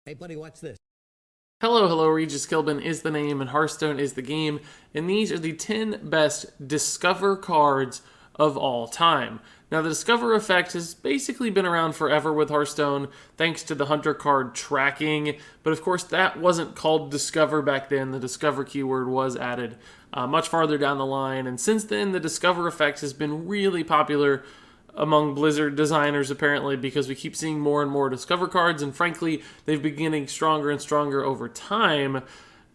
Hey, buddy, watch this. Hello, hello, Regis Kilbin is the name and Hearthstone is the game, and these are the 10 best Discover cards of all time. Now, the Discover effect has basically been around forever with Hearthstone, thanks to the Hunter card tracking, but of course that wasn't called Discover back then. The Discover keyword was added much farther down the line, and since then the Discover effect has been really popular among Blizzard designers, apparently, because we keep seeing more and more Discover cards, and frankly, they've been getting stronger and stronger over time,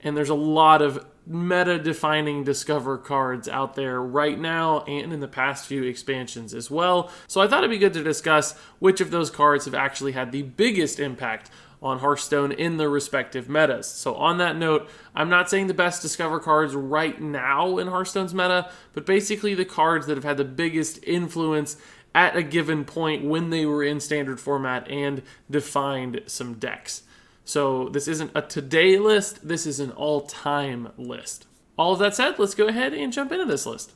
and there's a lot of meta-defining Discover cards out there right now and in the past few expansions as well. So I thought it'd be good to discuss which of those cards have actually had the biggest impact on Hearthstone in their respective metas. So on that note, I'm not saying the best Discover cards right now in Hearthstone's meta, but basically the cards that have had the biggest influence at a given point when they were in standard format and defined some decks. So this isn't a today list, this is an all-time list. All of that said, let's go ahead and jump into this list.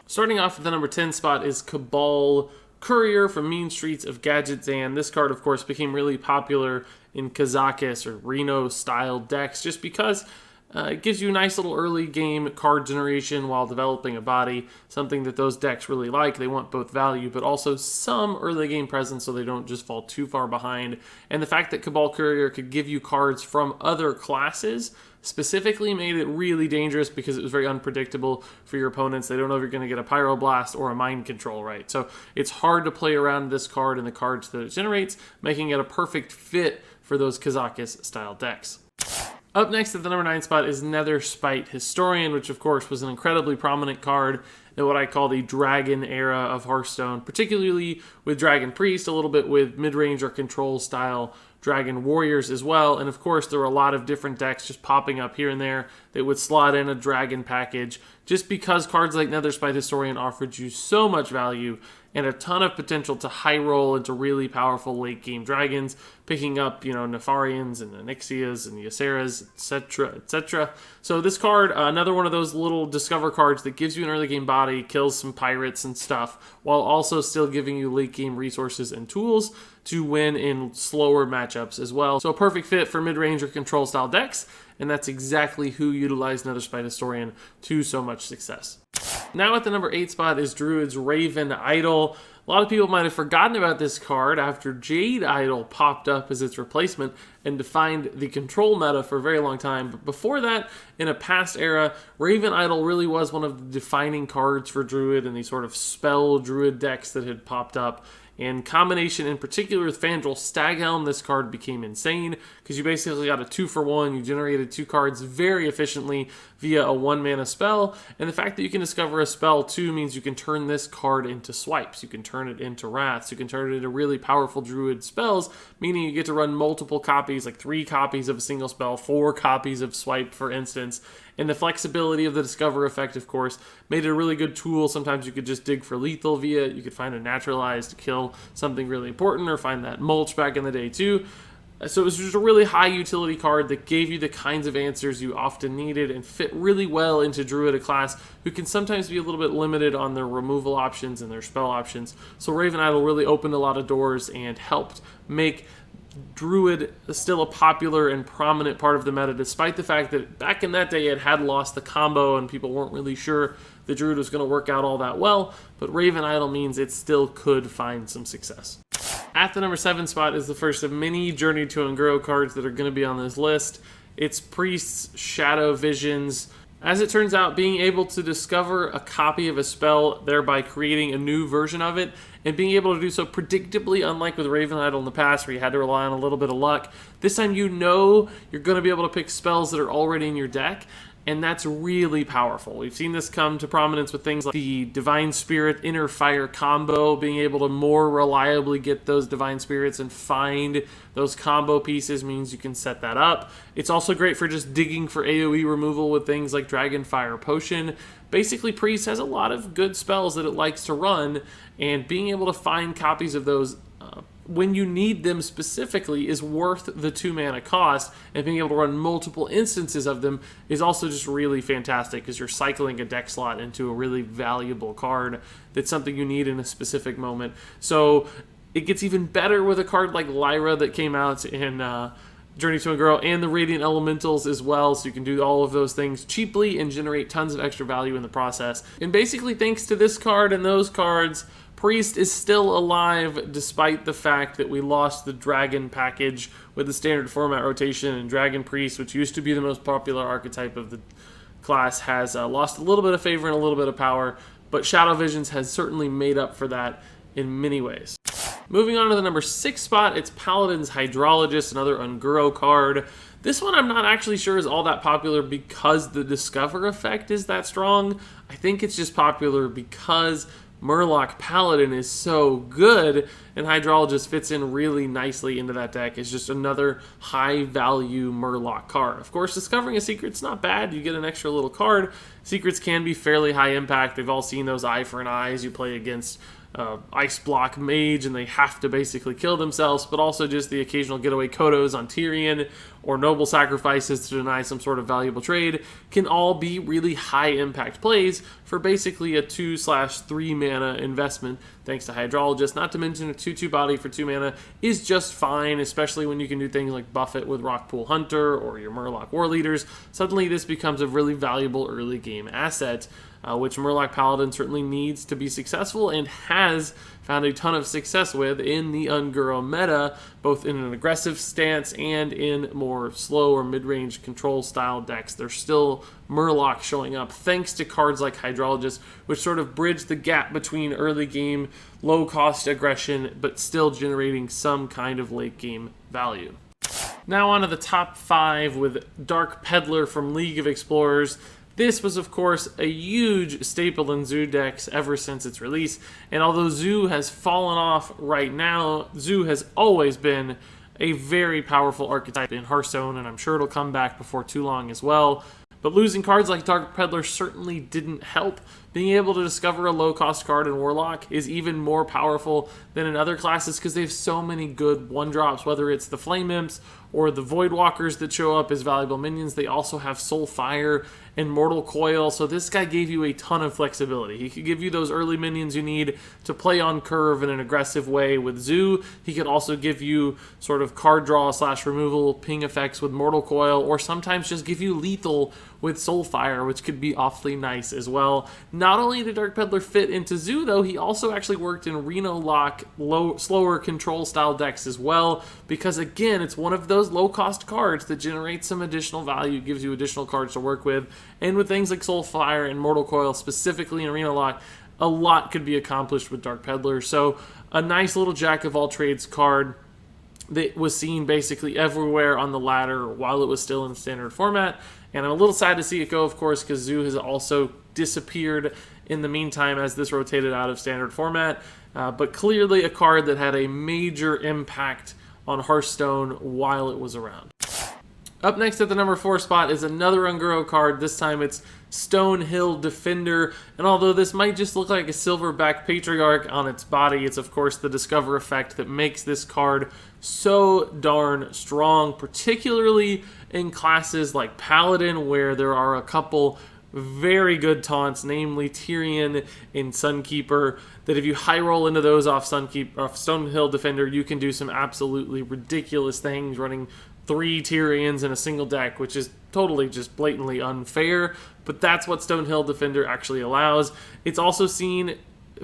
Starting off with the number 10 spot is Cabal Courier from Mean Streets of Gadgetzan. This card, of course, became really popular in Kazakhstan or Reno style decks just because it gives you a nice little early game card generation while developing a body, something that those decks really like. They want both value, but also some early game presence so they don't just fall too far behind. And the fact that Cabal Courier could give you cards from other classes specifically made it really dangerous because it was very unpredictable for your opponents. They don't know if you're going to get a Pyroblast or a Mind Control, right? So it's hard to play around this card and the cards that it generates, making it a perfect fit for those Kazakhstan style decks. Up next at the number 9 spot is Netherspite Historian, which of course was an incredibly prominent card in what I call the Dragon era of Hearthstone, particularly with Dragon Priest, a little bit with mid-range or control style Dragon Warriors as well, and of course there were a lot of different decks just popping up here and there that would slot in a Dragon package, just because cards like Netherspite Historian offered you so much value and a ton of potential to high roll into really powerful late game dragons, picking up, Nefarians and Onyxias and Ysseras, etc., etc. So this card, another one of those little Discover cards that gives you an early game body, kills some pirates and stuff, while also still giving you late game resources and tools to win in slower matchups as well. So a perfect fit for mid-range or control style decks, and that's exactly who utilized Netherspite Historian to so much success. Now at the number 8 spot is Druid's Raven Idol. A lot of people might have forgotten about this card after Jade Idol popped up as its replacement and defined the control meta for a very long time. But before that, in a past era, Raven Idol really was one of the defining cards for Druid and these sort of spell Druid decks that had popped up. In combination in particular with Fandral Staghelm, this card became insane because you basically got a 2-for-1. You generated 2 cards very efficiently via a 1-mana spell, and the fact that you can discover a spell too means you can turn this card into swipes. You can turn it into wraths. You can turn it into really powerful Druid spells, meaning you get to run multiple copies, like 3 copies of a single spell, 4 copies of swipe, for instance. And the flexibility of the Discover effect, of course, made it a really good tool. Sometimes you could just dig for lethal via it. You could find a naturalized to kill something really important, or find that mulch back in the day too. So it was just a really high utility card that gave you the kinds of answers you often needed and fit really well into Druid, a class who can sometimes be a little bit limited on their removal options and their spell options. So Raven Idol really opened a lot of doors and helped make Druid is still a popular and prominent part of the meta, despite the fact that back in that day it had lost the combo and people weren't really sure the Druid was going to work out all that well, but Raven Idol means it still could find some success. At the number 7 spot is the first of many Journey to Ungro cards that are going to be on this list. It's Priest's Shadow Visions. As it turns out, being able to discover a copy of a spell, thereby creating a new version of it, and being able to do so predictably, unlike with Raven Idol in the past where you had to rely on a little bit of luck, this time you know you're going to be able to pick spells that are already in your deck, and that's really powerful. We've seen this come to prominence with things like the Divine Spirit Inner Fire combo, being able to more reliably get those Divine Spirits and find those combo pieces means you can set that up. It's also great for just digging for AoE removal with things like Dragonfire Potion. Basically, Priest has a lot of good spells that it likes to run, and being able to find copies of those when you need them specifically is worth the 2-mana cost, and being able to run multiple instances of them is also just really fantastic because you're cycling a deck slot into a really valuable card that's something you need in a specific moment. So it gets even better with a card like Lyra that came out in Journey to Ungoro and the Radiant Elementals as well, so you can do all of those things cheaply and generate tons of extra value in the process. And basically, thanks to this card and those cards, Priest is still alive despite the fact that we lost the Dragon package with the standard format rotation, and Dragon Priest, which used to be the most popular archetype of the class, has lost a little bit of favor and a little bit of power, but Shadow Visions has certainly made up for that in many ways. Moving on to the number 6 spot, it's Paladin's Hydrologist, another Unguro card. This one I'm not actually sure is all that popular because the Discover effect is that strong. I think it's just popular because Murloc Paladin is so good, and Hydrologist fits in really nicely into that deck. It's just another high-value Murloc card. Of course, discovering a secret's not bad. You get an extra little card. Secrets can be fairly high impact. They've all seen those eye for an eyes. You play against Ice Block Mage, and they have to basically kill themselves, but also just the occasional getaway Kodos on Tyrion or Noble Sacrifices to deny some sort of valuable trade can all be really high impact plays for basically a 2/3 mana investment thanks to Hydrologist. Not to mention a 2/2 body for 2 mana is just fine, especially when you can do things like buff it with Rockpool Hunter or your Murloc War Leaders. Suddenly this becomes a really valuable early game asset, which Murloc Paladin certainly needs to be successful and has found a ton of success with in the Unguro meta, both in an aggressive stance and in more slow or mid-range control style decks. There's still Murloc showing up thanks to cards like Hydrologist, which sort of bridge the gap between early game, low cost aggression, but still generating some kind of late game value. Now on to the top 5 with Dark Peddler from League of Explorers. This was, of course, a huge staple in Zoo decks ever since its release, and although Zoo has fallen off right now, Zoo has always been a very powerful archetype in Hearthstone, and I'm sure it'll come back before too long as well. But losing cards like Dark Peddler certainly didn't help. Being able to discover a low-cost card in Warlock is even more powerful than in other classes because they have so many good one-drops, whether it's the Flame Imps or the Voidwalkers that show up as valuable minions. They also have Soulfire and Mortal Coil, so this guy gave you a ton of flexibility. He could give you those early minions you need to play on curve in an aggressive way with Zoo. He could also give you sort of card draw / removal ping effects with Mortal Coil, or sometimes just give you lethal with Soulfire, which could be awfully nice as well. Not only did Dark Peddler fit into Zoo, though, he also actually worked in Reno Lock, slower control style decks as well, because again, it's one of those low-cost cards that generates some additional value, gives you additional cards to work with, and with things like Soulfire and Mortal Coil, specifically in Arena Lock, a lot could be accomplished with Dark Peddler. So a nice little jack-of-all-trades card that was seen basically everywhere on the ladder while it was still in standard format. And I'm a little sad to see it go, of course, because Zoo has also disappeared in the meantime as this rotated out of standard format. But clearly a card that had a major impact on Hearthstone while it was around. Up next at the number 4 spot is another Unguro card. This time it's Stonehill Defender, and although this might just look like a Silverback Patriarch on its body, it's of course the Discover effect that makes this card so darn strong, particularly in classes like Paladin, where there are a couple very good taunts, namely Tyrion and Sunkeeper, that if you high roll into those off Stonehill Defender, you can do some absolutely ridiculous things, running 3 Tyrions in a single deck, which is totally just blatantly unfair, but that's what Stonehill Defender actually allows. It's also seen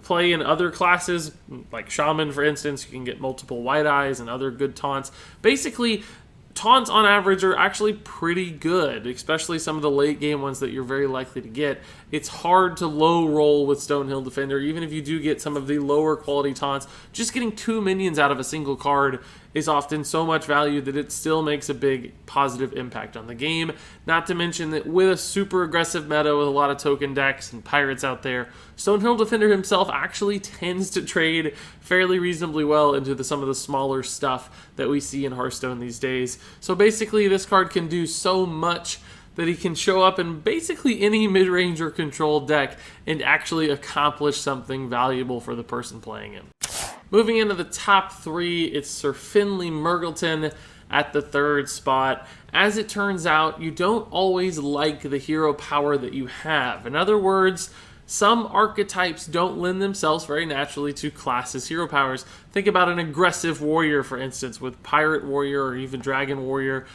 play in other classes, like Shaman, for instance. You can get multiple White Eyes and other good taunts. Basically, taunts on average are actually pretty good, especially some of the late game ones that you're very likely to get. It's hard to low roll with Stonehill Defender, even if you do get some of the lower quality taunts. Just getting 2 minions out of a single card is often so much value that it still makes a big positive impact on the game. Not to mention that with a super aggressive meta with a lot of token decks and pirates out there, Stonehill Defender himself actually tends to trade fairly reasonably well into some of the smaller stuff that we see in Hearthstone these days. So basically this card can do so much that he can show up in basically any mid-range or control deck and actually accomplish something valuable for the person playing him. Moving into the top 3, it's Sir Finley Murgleton at the 3rd spot. As it turns out, you don't always like the hero power that you have. In other words, Some archetypes don't lend themselves very naturally to classes' hero powers. Think about an aggressive warrior, for instance, with Pirate Warrior or even Dragon Warrior.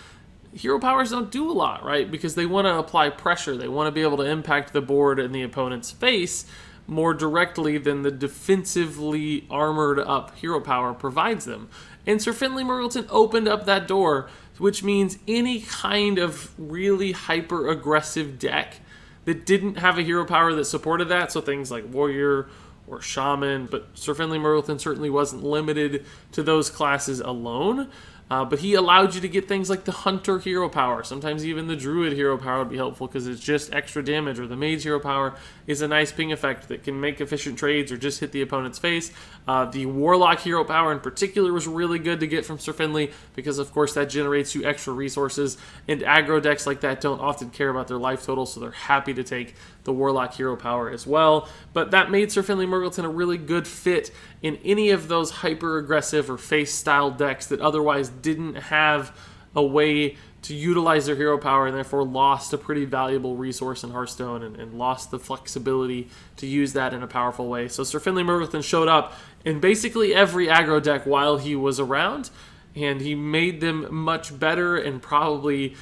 Hero powers don't do a lot, right? Because they want to apply pressure. They want to be able to impact the board and the opponent's face more directly than the defensively armored up hero power provides them. And Sir Finley Murgleton opened up that door, which means any kind of really hyper aggressive deck that didn't have a hero power that supported that, so things like Warrior or Shaman, but Sir Finley Murgleton certainly wasn't limited to those classes alone. But he allowed you to get things like the Hunter hero power. Sometimes even the Druid hero power would be helpful because it's just extra damage. Or the Mage hero power is a nice ping effect that can make efficient trades or just hit the opponent's face. The Warlock hero power in particular was really good to get from Sir Finley because, of course, that generates you extra resources. And aggro decks like that don't often care about their life total, so they're happy to take the Warlock hero power as well. But that made Sir Finley Murgleton a really good fit in any of those hyper-aggressive or face-style decks that otherwise didn't have a way to utilize their hero power and therefore lost a pretty valuable resource in Hearthstone and lost the flexibility to use that in a powerful way. So Sir Finley Murgleton showed up in basically every aggro deck while he was around, and he made them much better and probably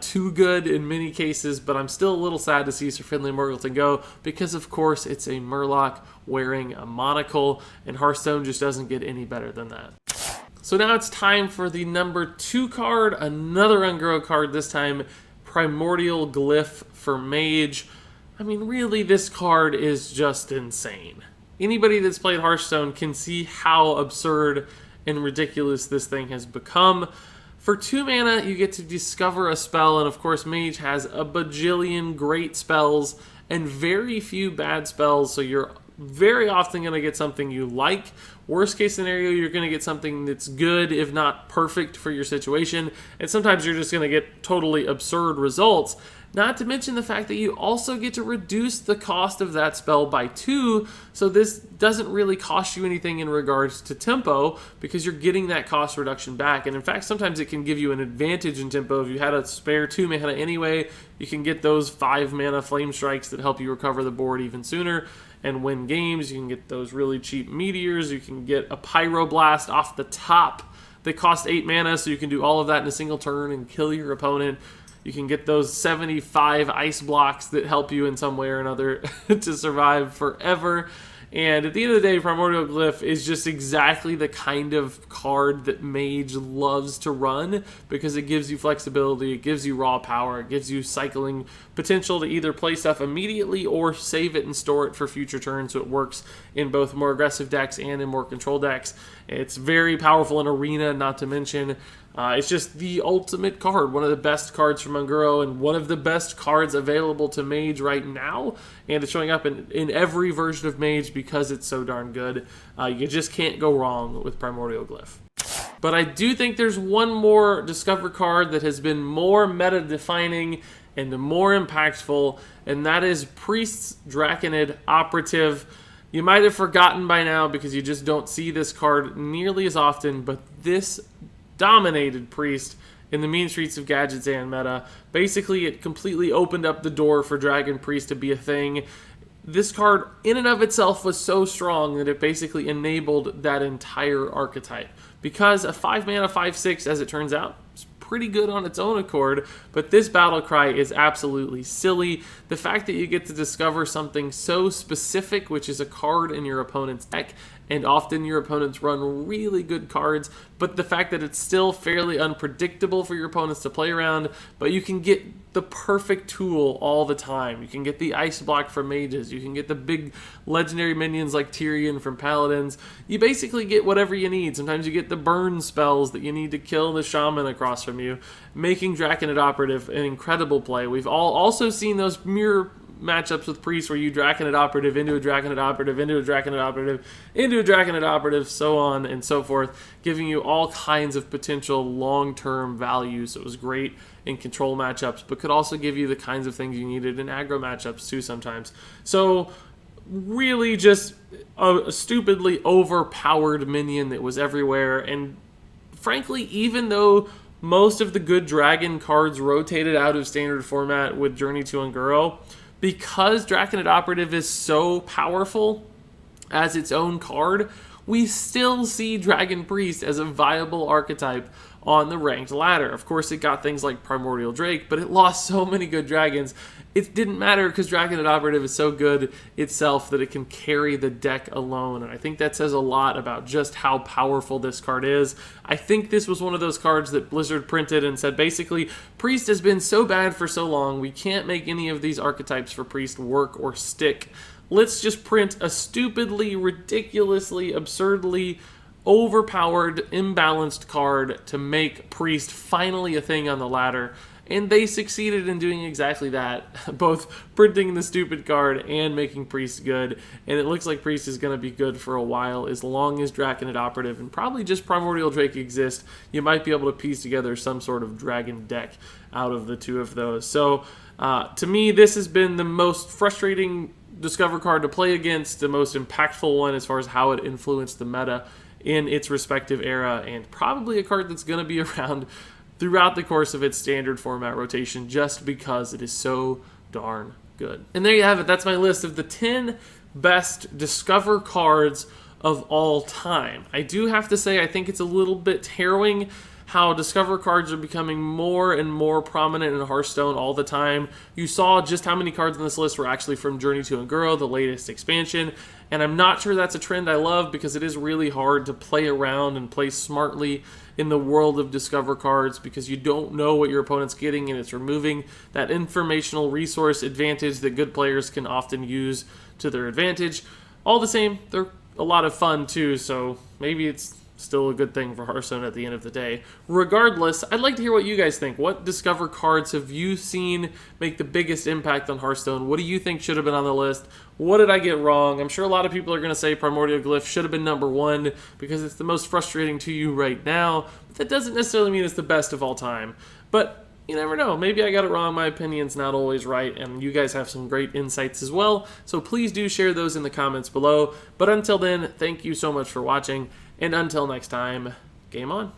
too good in many cases, but I'm still a little sad to see Sir Finley Murgleton go because, of course, it's a Murloc wearing a monocle, and Hearthstone just doesn't get any better than that. So now it's time for the number 2 card, another Ungrow card, this time Primordialglyph for Mage. I mean, really, this card is just insane. Anybody that's played Hearthstone can see how absurd and ridiculous this thing has become. For 2 mana, you get to discover a spell, and of course, Mage has a bajillion great spells and very few bad spells, so you're very often going to get something you like. Worst case scenario, you're going to get something that's good, if not perfect for your situation, and sometimes you're just going to get totally absurd results. Not to mention the fact that you also get to reduce the cost of that spell by 2, so this doesn't really cost you anything in regards to tempo because you're getting that cost reduction back. And in fact, sometimes it can give you an advantage in tempo. If you had a spare 2 mana anyway, you can get those 5 mana Flame Strikes that help you recover the board even sooner and win games. You can get those really cheap Meteors. You can get a Pyroblast off the top that cost 8 mana, so you can do all of that in a single turn and kill your opponent. You can get those 75 ice blocks that help you in some way or another to survive forever. And at the end of the day, Primordialglyph is just exactly the kind of card that Mage loves to run because it gives you flexibility, it gives you raw power, it gives you cycling potential to either play stuff immediately or save it and store it for future turns, so it works in both more aggressive decks and in more control decks. It's very powerful in Arena, not to mention. It's just the ultimate card, one of the best cards from Ungrow, and one of the best cards available to Mage right now. And it's showing up in every version of Mage because it's so darn good. You just can't go wrong with Primordialglyph. But I do think there's one more Discover card that has been more meta-defining and more impactful, and that is Priest's Draconid Operative. You might have forgotten by now because you just don't see this card nearly as often, but this dominated Priest in the mean streets of Gadget Zan meta. Basically, it completely opened up the door for Dragon Priest to be a thing. This card, in and of itself, was so strong that it basically enabled that entire archetype. Because a 5 mana 5/6, as it turns out, is pretty good on its own accord, but this battle cry is absolutely silly. The fact that you get to discover something so specific, which is a card in your opponent's deck, and often your opponents run really good cards, but the fact that it's still fairly unpredictable for your opponents to play around, but you can get the perfect tool all the time. You can get the Ice Block from Mages, you can get the big legendary minions like Tyrion from Paladins. You basically get whatever you need. Sometimes you get the burn spells that you need to kill the Shaman across from you, making Draconid Operative an incredible play. We've all also seen those mirror matchups with Priest where you Draconid Operative into a Draconid Operative into a Draconid Operative into a Draconid Operative, so on and so forth, giving you all kinds of potential long-term value. So it was great in control matchups, but could also give you the kinds of things you needed in aggro matchups too sometimes. So really just a stupidly overpowered minion that was everywhere. And frankly, even though most of the good dragon cards rotated out of standard format with Journey to Ungrow, because Draconid Operative is so powerful as its own card, we still see Dragon Priest as a viable archetype on the ranked ladder. Of course, it got things like Primordial Drake, but it lost so many good dragons. It didn't matter because Draconid Operative is so good itself that it can carry the deck alone, and I think that says a lot about just how powerful this card is. I think this was one of those cards that Blizzard printed and said, basically, Priest has been so bad for so long, we can't make any of these archetypes for Priest work or stick. Let's just print a stupidly, ridiculously, absurdly overpowered, imbalanced card to make Priest finally a thing on the ladder. And they succeeded in doing exactly that, both printing the stupid card and making Priest good. And it looks like Priest is going to be good for a while, as long as Draconid Operative and probably just Primordial Drake exist. You might be able to piece together some sort of dragon deck out of the two of those. So, to me, this has been the most frustrating Discover card to play against, the most impactful one as far as how it influenced the meta in its respective era, and probably a card that's going to be around throughout the course of its standard format rotation just because it is so darn good. And there you have it. That's my list of the 10 best Discover cards of all time. I do have to say I think it's a little bit harrowing how Discover cards are becoming more and more prominent in Hearthstone all the time. You saw just how many cards on this list were actually from Journey to Unguro, the latest expansion, and I'm not sure that's a trend I love because it is really hard to play around and play smartly in the world of Discover cards because you don't know what your opponent's getting, and it's removing that informational resource advantage that good players can often use to their advantage. All the same, they're a lot of fun too, so maybe it's still a good thing for Hearthstone at the end of the day. Regardless, I'd like to hear what you guys think. What Discover cards have you seen make the biggest impact on Hearthstone? What do you think should have been on the list? What did I get wrong? I'm sure a lot of people are going to say Primordialglyph should have been #1 because it's the most frustrating to you right now. But that doesn't necessarily mean it's the best of all time. But you never know. Maybe I got it wrong. My opinion's not always right, and you guys have some great insights as well. So please do share those in the comments below. But until then, thank you so much for watching. And until next time, game on.